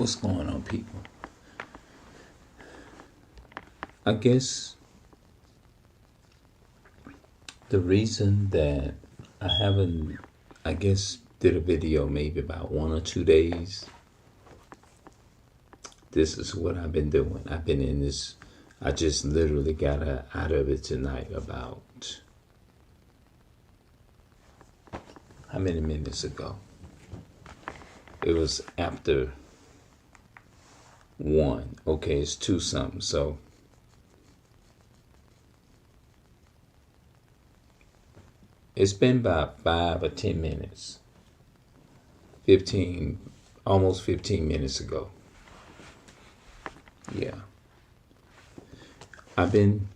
What's going on, people? I guess the reason that I haven't, I guess, did a video maybe about 1 or 2 days. This is what I've been doing. I've been in this. I just literally got out of it tonight about how many minutes ago? It was after 1. Okay, it's 2 something. So it's been about 5 or 10 minutes. 15, almost 15 minutes ago. Yeah. I've been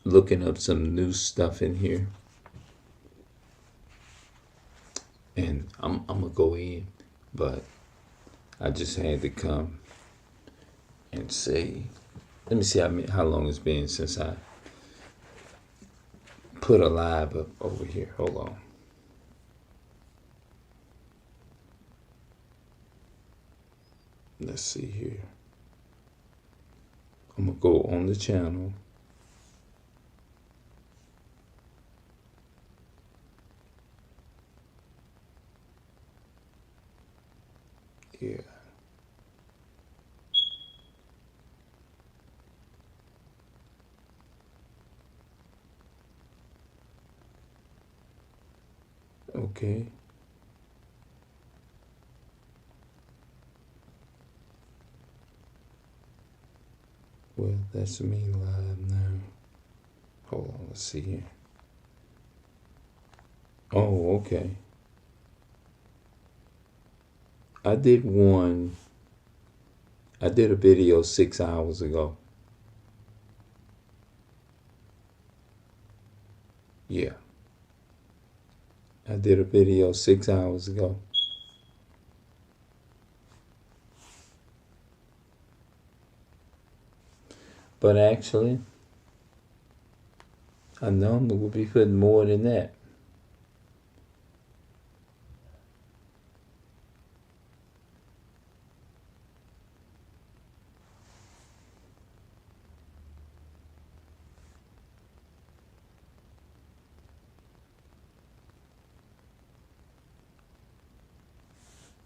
looking up some new stuff in here. And I'm gonna go in, but I just had to come and say, let me see how long it's been since I put a live up over here. Hold on. Let's see here. I'm gonna go on the channel. Yeah. Okay. Well, that's me live now. Hold on, let's see here. Oh, okay. I did a video 6 hours ago. Yeah. I did a video 6 hours ago. But actually, I normally would be putting more than that.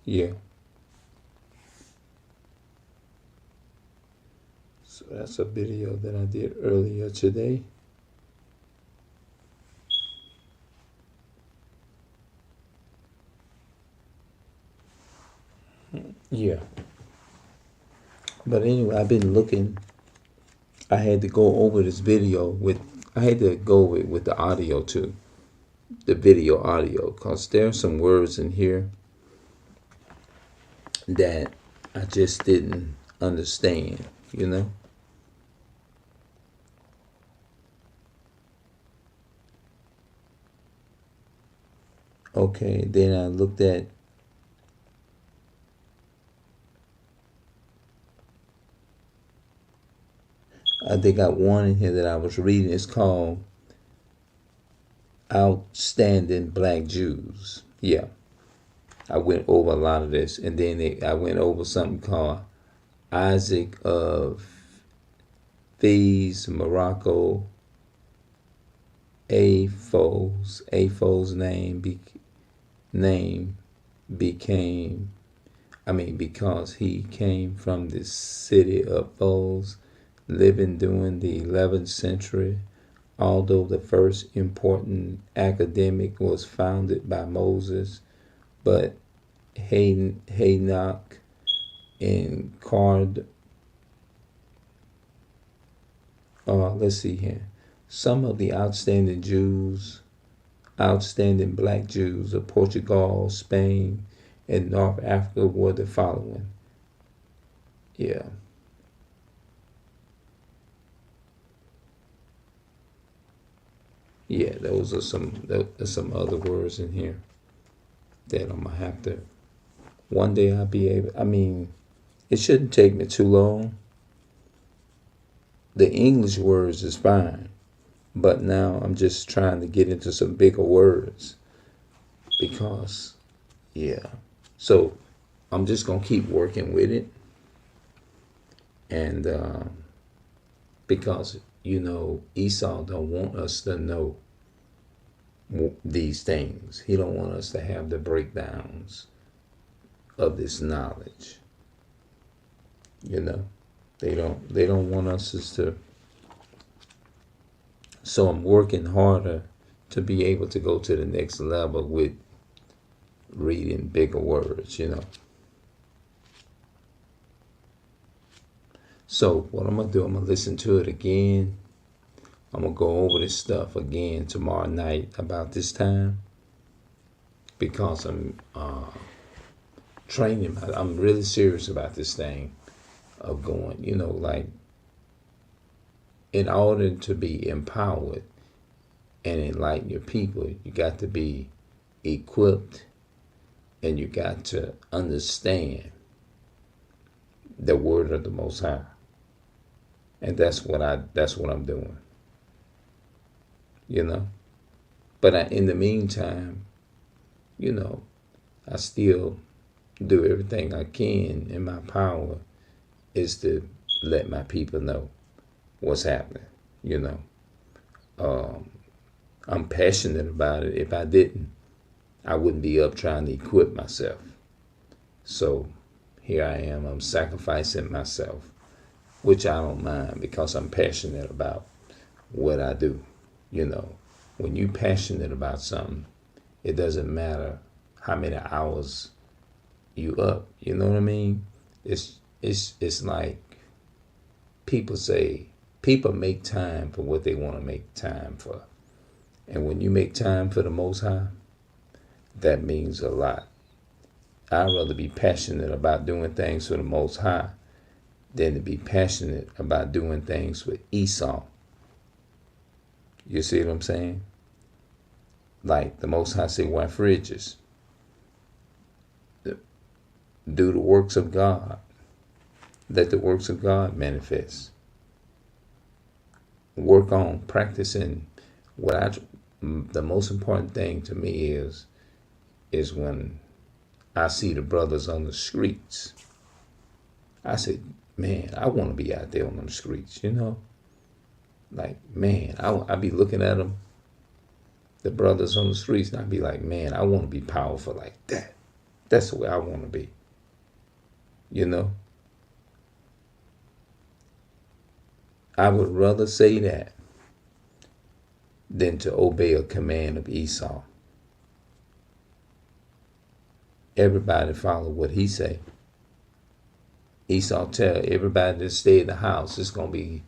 Yeah. So that's a video that I did earlier today. Yeah. But anyway, I've been looking. I had to go over this video I had to go with the audio too. The video audio. Because there are some words in here that I just didn't understand, you know? Okay, then I looked at they got one in here that I was reading. It's called Outstanding Black Jews. Yeah. I went over a lot of this. And then I went over something called Isaac of Fez, Morocco. Afo's name became, because he came from the city of Fos, living during the 11th century. Although the first important academic was founded by Moses, but Haynoch and Card. Let's see here. Some of the outstanding black Jews of Portugal, Spain, and North Africa were the following. Yeah. Yeah, those are some other words in here that I'm gonna have to. One day I'll be able. It shouldn't take me too long. The English words is fine, but now I'm just trying to get into some bigger words because, yeah. So I'm just gonna keep working with it, and because Esau don't want us to know these things. He don't want us to have the breakdowns of this knowledge. They don't want us to. So I'm working harder to be able to go to the next level with reading bigger words. So what I'm gonna do, I'm gonna listen to it again. I'm gonna go over this stuff again tomorrow night about this time, because I'm training. I'm really serious about this thing of going, like, in order to be empowered and enlighten your people, you got to be equipped, and you got to understand the word of the Most High. And that's what I'm doing. But in the meantime, I still do everything I can in my power is to let my people know what's happening. I'm passionate about it. If I didn't, I wouldn't be up trying to equip myself. So here I am. I'm sacrificing myself, which I don't mind because I'm passionate about what I do. When you're passionate about something, it doesn't matter how many hours you up. You know what I mean? It's like people say, people make time for what they want to make time for. And when you make time for the Most High, that means a lot. I'd rather be passionate about doing things for the Most High than to be passionate about doing things with Esau. You see what I'm saying? Like the Most High say, why fridges? Do the works of God. Let the works of God manifest. Work on practicing the most important thing to me is when I see the brothers on the streets. I said, man, I want to be out there on them streets, Like, man, I be looking at them, the brothers on the streets, and I be like, man, I want to be powerful like that. That's the way I want to be. I would rather say that than to obey a command of Esau. Everybody follow what he say. Esau tell everybody to stay in the house. It's going to be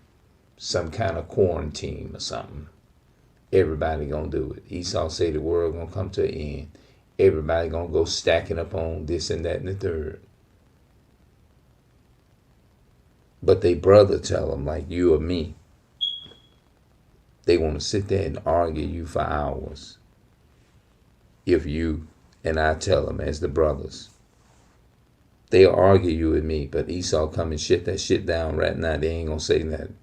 some kind of quarantine or something. Everybody going to do it. Esau say the world going to come to an end. Everybody going to go stacking up on this and that and the third. But they brother tell them, like you or me, they want to sit there and argue you for hours. If you and I tell them as the brothers, they'll argue you with me, but Esau come and shit that shit down right now. They ain't gonna say nothing.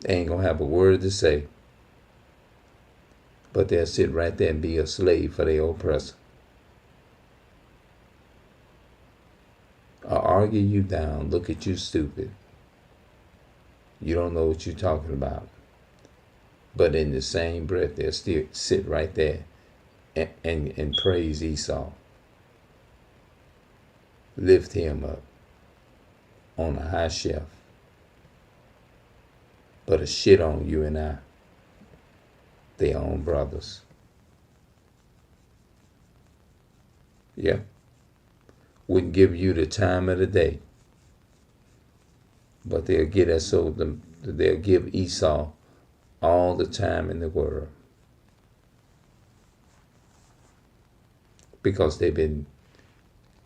They ain't gonna have a word to say. But they'll sit right there and be a slave for their oppressor. I'll argue you down, look at you stupid. You don't know what you're talking about. But in the same breath, they'll still sit right there and praise Esau. Lift him up on a high shelf. But a shit on you and I, their own brothers. Yeah. Wouldn't give you the time of the day. But they'll get us so they'll give Esau all the time in the world. Because they've been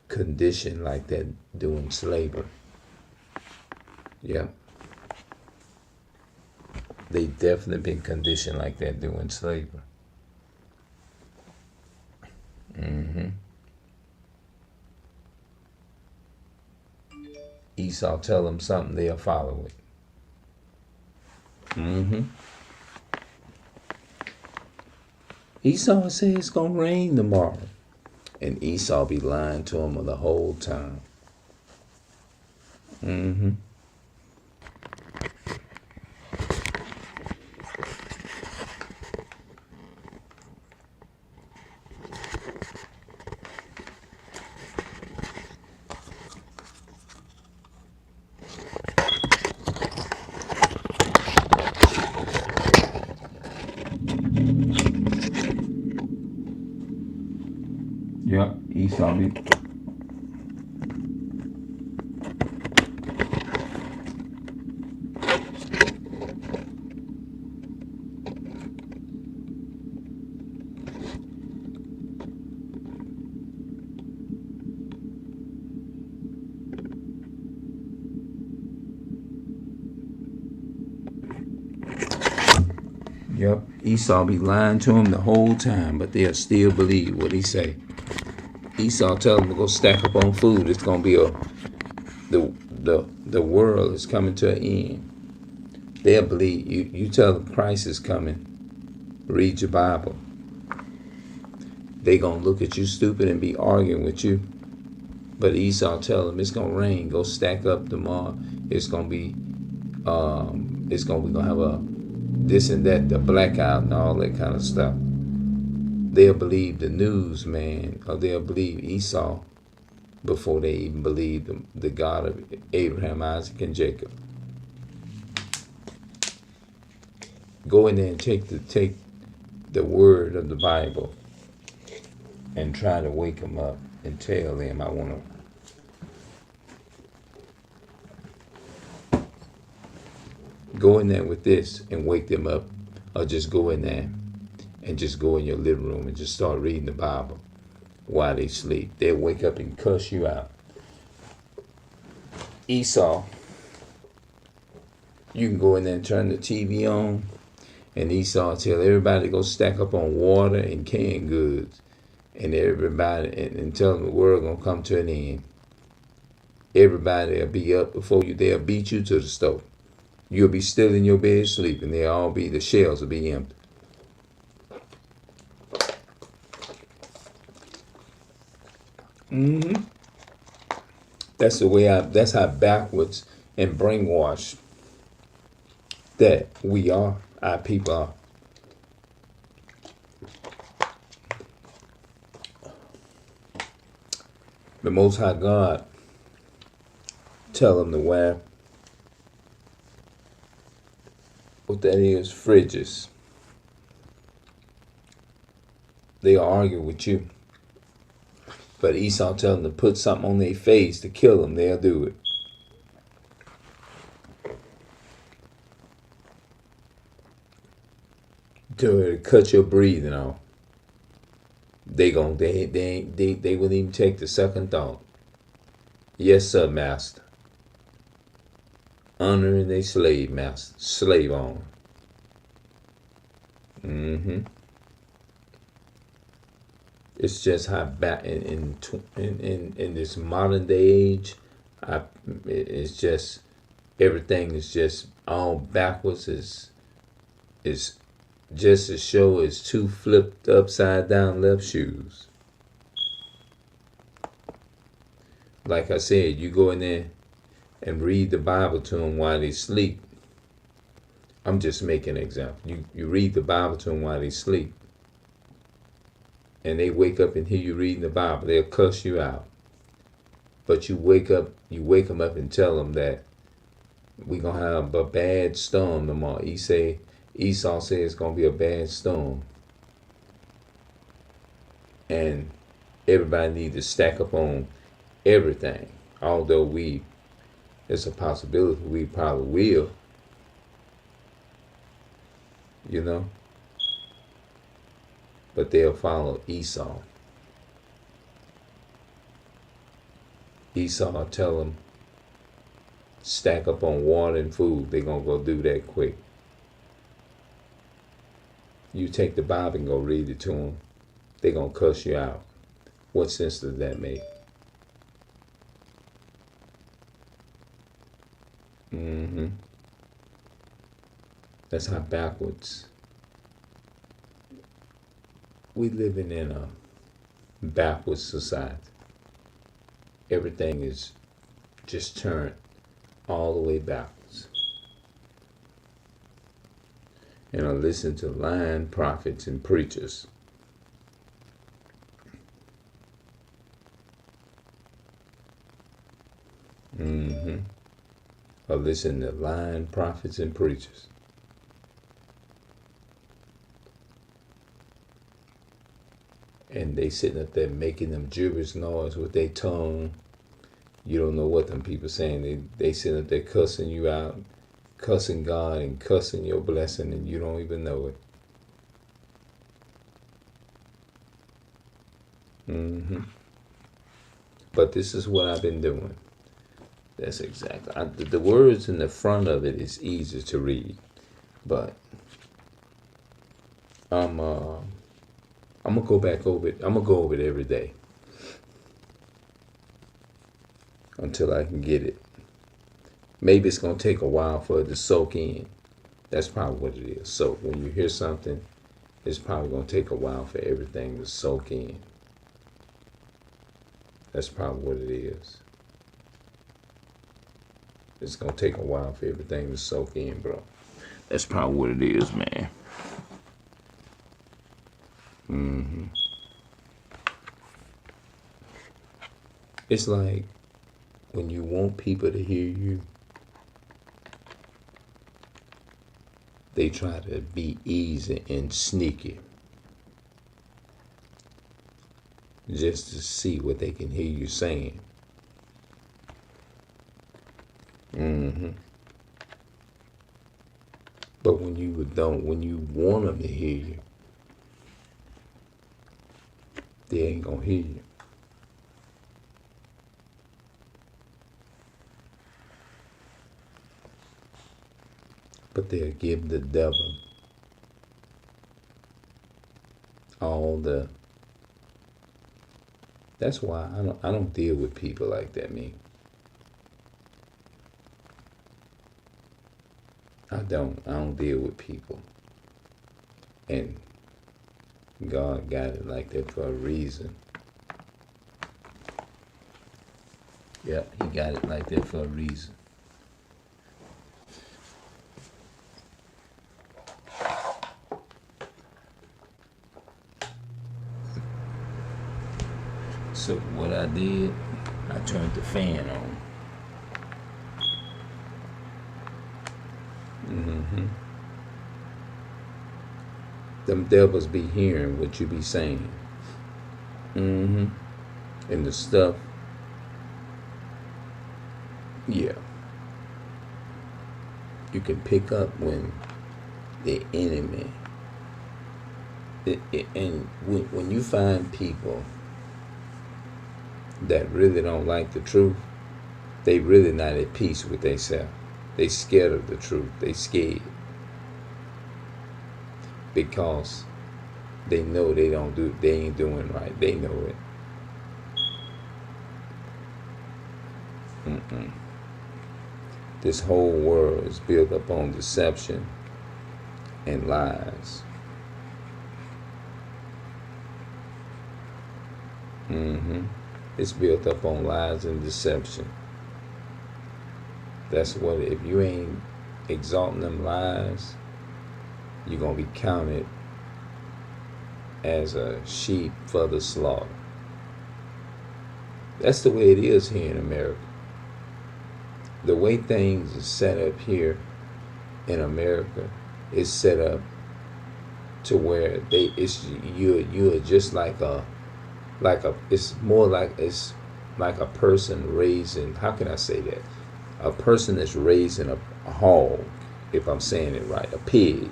conditioned like that doing slavery. Yeah. They definitely been conditioned like that doing slavery. Esau tell them something, they'll follow it. Esau said it's gonna rain tomorrow, and Esau be lying to him the whole time. Mm-hmm. Yep, Esau be. Yep, Esau be lying to him the whole time, but they'll still believe what he say. Esau tell them to go stack up on food. It's gonna be the world is coming to an end. They'll believe you. You tell them Christ is coming. Read your Bible. They gonna look at you stupid and be arguing with you. But Esau tell them it's gonna rain. Go stack up tomorrow. It's gonna be we gonna have a this and that, the blackout and all that kind of stuff. They'll believe the news, man, or they'll believe Esau before they even believe the God of Abraham, Isaac, and Jacob. Go in there and take the word of the Bible and try to wake them up and tell them, I want to go in there with this and wake them up, or just go in there and just go in your living room and just start reading the Bible while they sleep. They'll wake up and cuss you out. Esau, you can go in there and turn the TV on, and Esau tell everybody to go stack up on water and canned goods, and everybody and tell them the world gonna come to an end. Everybody will be up before you. They'll beat you to the stove. You'll be still in your bed sleeping. The shells will be empty. Mm-hmm. That's how backwards and brainwashed that we are, our people are. The Most High God tell them to wear what that is, fridges. They argue with you. But Esau tell them to put something on their face to kill them. They'll do it. To cut your breathing off. They wouldn't even take the second thought. Yes, sir, master. Honoring their slave master, slave owner. Mm-hmm. It's just how back in this modern day age, it's just everything is just all backwards. Is just as show as two flipped upside down left shoes. Like I said, you go in there and read the Bible to them while they sleep. I'm just making an example. You read the Bible to them while they sleep, and they wake up and hear you reading the Bible. They'll cuss you out. But you wake them up and tell them that we're gonna have a bad storm tomorrow. Esau says it's gonna be a bad storm, and everybody needs to stack up on everything. Although it's a possibility we probably will, you know. But they'll follow Esau. Esau will tell them stack up on water and food. They're gonna go do that quick. You take the Bible and go read it to them, they're gonna cuss you out. What sense does that make? Mm-hmm. That's how backwards We living in a backwards society. Everything is just turned all the way backwards. And I listen to lying prophets and preachers. Mm-hmm. I listen to lying prophets and preachers. And they sitting up there making them gibberish noise with their tongue. You don't know what them people saying. They sitting up there cussing you out, cussing God and cussing your blessing, and you don't even know it. Mm-hmm. But this is what I've been doing. That's exactly. The words in the front of it is easy to read, but I'm gonna go back over it. I'm gonna go over it every day until I can get it. Maybe it's gonna take a while for it to soak in. That's probably what it is. So when you hear something, it's probably gonna take a while for everything to soak in. That's probably what it is. It's gonna take a while for everything to soak in, bro. That's probably what it is, man. Mm-hmm. It's like when you want people to hear you, they try to be easy and sneaky just to see what they can hear you saying. Mm-hmm. But when you want them to hear you, they ain't gonna hear you. But they'll give the devil all the. That's why I don't deal with people like that, me. I don't deal with people. And God got it like that for a reason. Yep, he got it like that for a reason. So what I did, I turned the fan on. Mm-hmm. Them devils be hearing what you be saying. Mm-hmm. And the stuff, yeah. You can pick up when the enemy, and when you find people that really don't like the truth, they really not at peace with themselves. They scared of the truth. They scared because they know they ain't doing right. They know it. Mm-mm. This whole world is built upon deception and lies. Mm-hmm. It's built up on lies and deception. That's what, if you ain't exalting them lies, you're going to be counted as a sheep for the slaughter. That's the way it is here in America. The way things are set up here in America is set up to where you're just like a it's more like it's like a person raising, how can I say that? A person that's raising a hog, if I'm saying it right, a pig.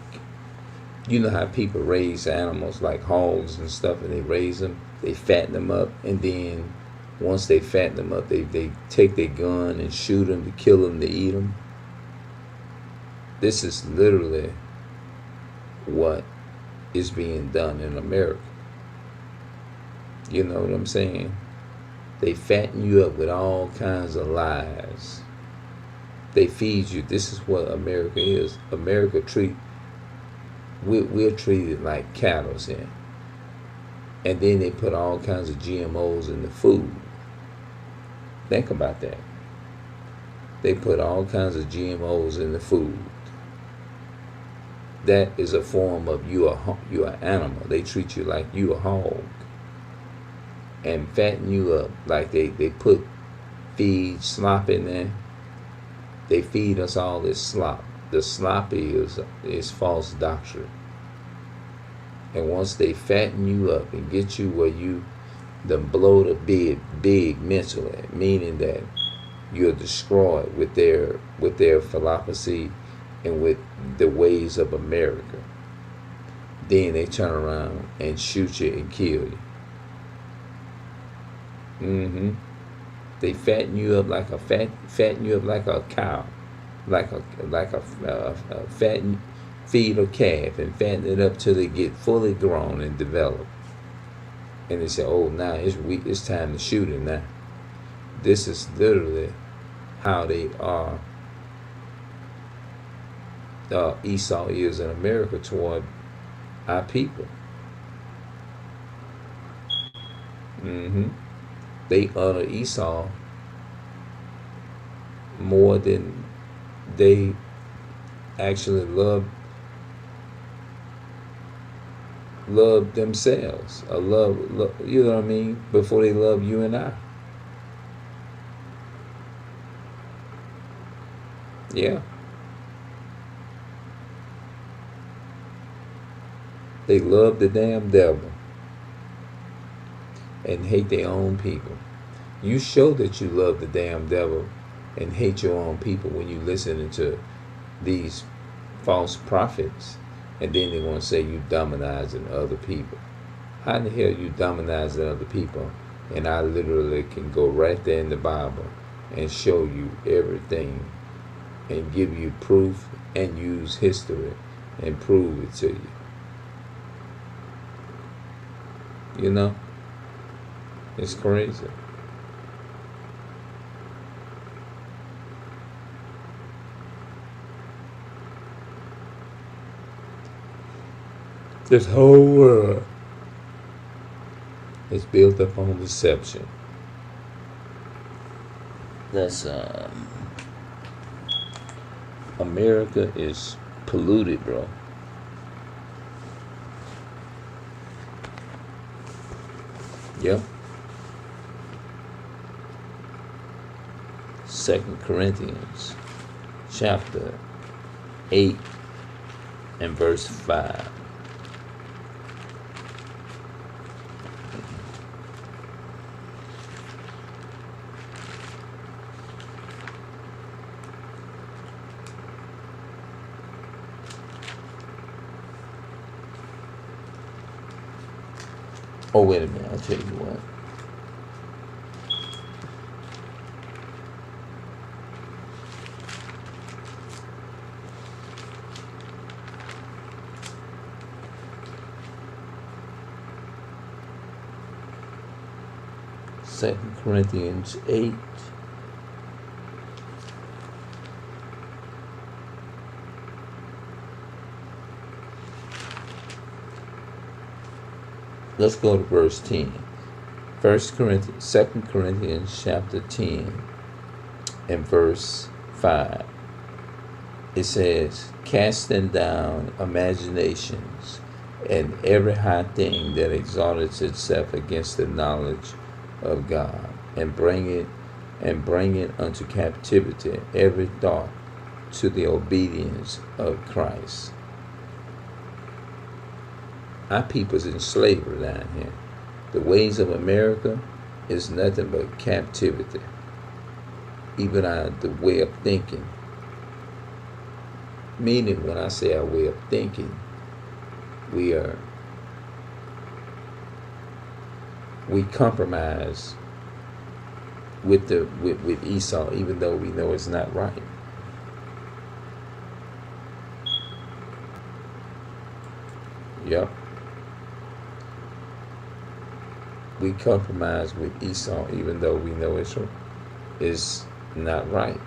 You know how people raise animals like hogs and stuff, and they raise them, they fatten them up, and then once they fatten them up, they take their gun and shoot them to kill them, to eat them. This is literally what is being done in America. You know what I'm saying? They fatten you up with all kinds of lies. They feed you. This is what America is. We're treated like cattle here. And then they put all kinds of GMOs in the food. Think about that. They put all kinds of GMOs in the food. That is a form of you an animal. They treat you like you a hog and fatten you up. Like they put feed slop in there. They feed us all this slop. The slop is false doctrine. And once they fatten you up and get you where you blow the big mentally, meaning that you're destroyed with their philosophy and with the ways of America, then they turn around and shoot you and kill you. They fatten you up like a cow, like a fatten feed a calf and fatten it up till they get fully grown and developed. And they say, "Oh, now it's time to shoot it now." This is literally how they are. Esau is in America toward our people. They honor Esau more than they actually love themselves, or love, you know what I mean, before they love you and I. Yeah. They love the damn devil and hate their own people. You show that you love the damn devil and hate your own people when you listen to these false prophets, and then they want to say you demonizing other people. How in the hell you demonizing other people? And I literally can go right there in the Bible and show you everything and give you proof and use history and prove it to you. You know? It's crazy. This whole world is built upon deception. That's America is polluted, bro. Yep. 2 Corinthians chapter 8 and verse 5. Oh, wait a minute, I'll tell you what. Second Corinthians 8. Let's go to verse 10. 2 Corinthians chapter 10 and verse 5. It says, casting down imaginations and every high thing that exalts itself against the knowledge of God, and bringing unto captivity every thought to the obedience of Christ. Our people's in slavery down here. The ways of America is nothing but captivity. Even the way of thinking. Meaning, when I say our way of thinking, we compromise with Esau, even though we know it's not right. Yep. We compromise with Esau, even though we know it's not right.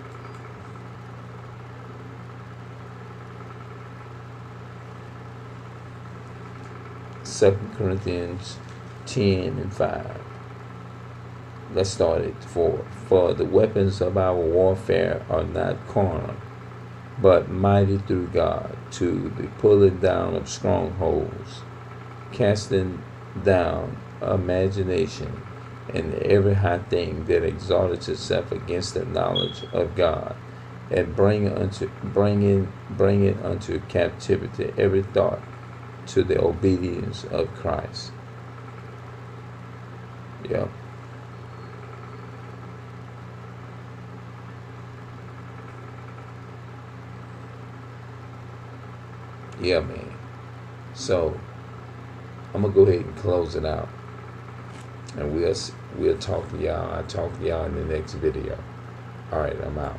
Second Corinthians 10 and 5. Let's start at 4. For the weapons of our warfare are not carnal, but mighty through God to the pulling down of strongholds, casting down imagination and every high thing that exalted itself against the knowledge of God, and bring it unto captivity every thought to the obedience of Christ. Yep. Yeah, man. So I'm gonna go ahead and close it out, and we'll talk to y'all. I'll talk to y'all in the next video. All right, I'm out.